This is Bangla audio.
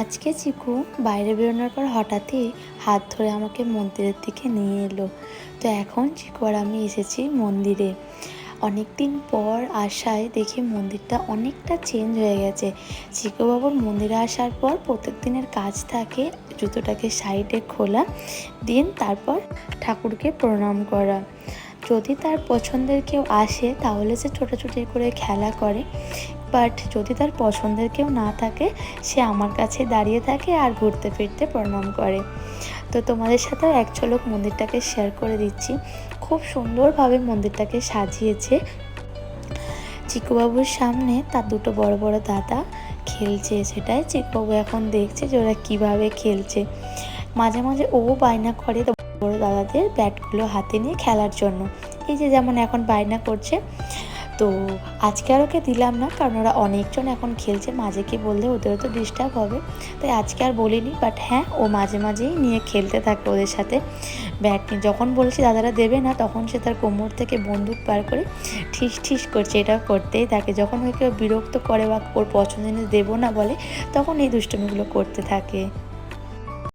আজকে চিকু বাইরে বেরোনোর পর হঠাৎই হাত ধরে আমাকে মন্দিরের দিকে নিয়ে এলো। তো এখন চিকু আর আমি এসেছি মন্দিরে। অনেক দিন পর আসায় দেখি মন্দিরটা অনেকটা চেঞ্জ হয়ে গেছে। চিকু বাবুর মন্দিরে আসার পর প্রত্যেক দিনের কাজ থাকে জুতোটাকে সাইডে খোলা দিন, তারপর ঠাকুরকে প্রণাম করা। যদি তার পছন্দের কেউ আসে তাহলে সে ছোটাছুটি করে খেলা করে, বাট যদি তার পছন্দের কেউ না থাকে সে আমার কাছে দাঁড়িয়ে থাকে আর ঘুরতে ফিরতে প্রণাম করে। তো তোমাদের সাথেও এক ঝলক মন্দিরটাকে শেয়ার করে দিচ্ছি। খুব সুন্দরভাবে মন্দিরটাকে সাজিয়েছে। চিকুবাবুর সামনে তার দুটো বড় বড় দাদা খেলছে, সেটাই চিকুবাবু এখন দেখছে যে ওরা কীভাবে খেলছে। মাঝে মাঝে ও বায়না করে বড় দাদাদের ব্যাটগুলো হাতে নিয়ে খেলার জন্য, এই যে যেমন এখন বায়না করছে। তো আজকে আর ওকে দিলাম না, কারণ ওরা অনেকজন এখন খেলছে, মাঝে কি বললে ওদেরও তো ডিস্টার্ব হবে, তাই আজকে আর বলিনি। বাট হ্যাঁ, ও মাঝে মাঝেই নিয়ে খেলতে থাকে ওদের সাথে ব্যাট নিয়ে। যখন বলছি দাদারা দেবে না, তখন সে তার কোমর থেকে বন্দুক বার করে ঠিস ঠিস করছে, এটা করতেই থাকে। যখন ওকে বিরক্ত করে বা ওর পছন্দের জিনিস দেবো না বলে, তখন এই দুষ্টুমিগুলো করতে থাকে।